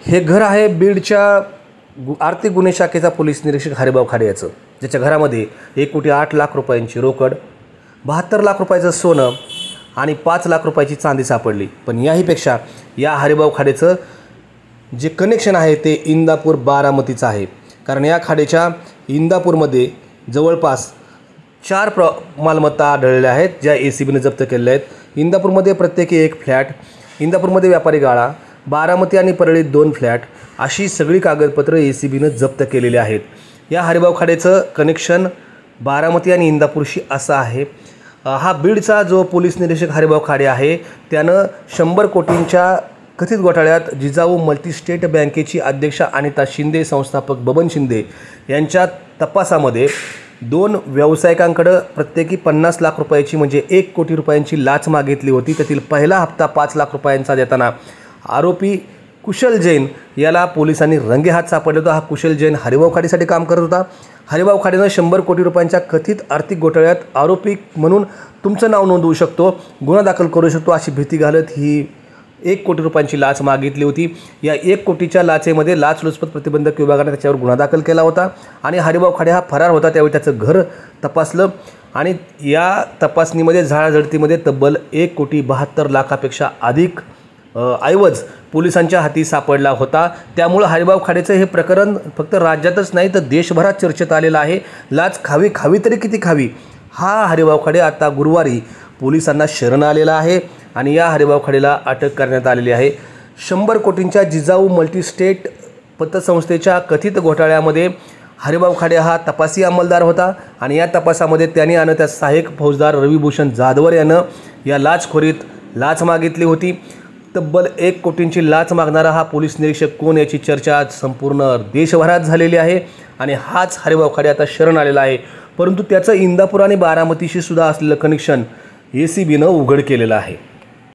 हे घर आहे बीडच्या आर्थिक गुन्हे शाखेचा पोलीस निरीक्षक हरिभाऊ खाडे याचं, ज्याच्या घरामध्ये 1,08,00,000 रुपयांची रोकड, 72 लाख रुपयाचं सोनं आणि 5 लाख रुपयाची चांदी सापडली। पण याहीपेक्षा या हरिभाऊ खाडेचं जे कनेक्शन आहे ते इंदापूर बारामतीचं आहे, कारण या खाडेच्या इंदापूरमध्ये जवळपास 4 मालमत्ता आढळलेल्या आहेत, ज्या ACBने जप्त केलेल्या आहेत। इंदापूरमध्ये प्रत्येकी 1 फ्लॅट, इंदापूरमध्ये व्यापारी गाळा, बारामती आणि परळीत 2 फ्लॅट, अशी सगळी कागदपत्र ACBने जप्त केलेली आहेत। या हरिभाऊ खाडेचं कनेक्शन बारामती आणि इंदापूरशी असं आहे। हा बीडचा जो पोलीस निरीक्षक हरिभाऊ खाडे आहे त्यानं 100 कोटींच्या कथित घोटाळ्यात जिजाऊ मल्टीस्टेट बँकेची अध्यक्षा अनिता शिंदे, संस्थापक बबन शिंदे यांच्या तपासामध्ये 2 व्यावसायिकांकडे प्रत्येकी 50 लाख रुपयाची म्हणजे 1 कोटी रुपयांची लाच मागितली होती। त्यातील पहिला हप्ता 5 लाख रुपयांचा देताना आरोपी कुशल जैन याला पोलिसांनी रंगेहात सापडले होता। हा कुशल जैन हरिभाऊ खाडेसाठी काम करत होता। हरिभाऊ खाडेनं 100 कोटी रुपयांच्या कथित आर्थिक घोटाळ्यात आरोपी म्हणून तुमचं नाव नोंदवू शकतो, गुन्हा दाखल करू शकतो अशी भीती घालत ही 1 कोटी रुपयांची लाच मागितली होती। या 1 कोटीच्या लाचेमध्ये लाचलुचपत प्रतिबंधक विभागाने त्याच्यावर गुन्हा दाखल केला होता आणि हरिभाऊ खाडे हा फरार होता। त्यावेळी त्याचं घर तपासलं आणि या तपासणीमध्ये झाडाझडतीमध्ये तब्बल 1,72,00,000पेक्षा अधिक ऐवज पोलिसांच्या हाती सापडला होता। त्यामुळे हरिभाऊ खाडेचं हे प्रकरण फक्त राज्यातच नाही तर देशभरात चर्चेत आलेलं आहे। लाच खावी तरी किती खावी, हा हरिभाऊ खाडे आता गुरुवारी पोलिसांना शरण आलेला आहे आणि या हरिभाऊ खाडेला अटक करण्यात आलेली आहे। 100 कोटींच्या जिजाऊ मल्टीस्टेट पतसंस्थेच्या कथित घोटाळ्यामध्ये हरिभाऊ खाडे हा तपासी अंमलदार होता आणि या तपासामध्ये त्यांनी आणि त्या सहाय्यक फौजदार रविभूषण जाधवर यानं या लाचखोरीत लाच मागितली होती। तब्बल 1 कोटींची लाच मागणारा हा पोलीस निरीक्षक कोण याची चर्चा आज संपूर्ण देशभरात झालेली आहे आणि हाच हरिभाऊ खाडे आता शरण आलेला आहे। परंतु त्याचं इंदापूर आणि बारामतीशी सुद्धा असलेलं कनेक्शन ACBनं उघड केलेलं आहे।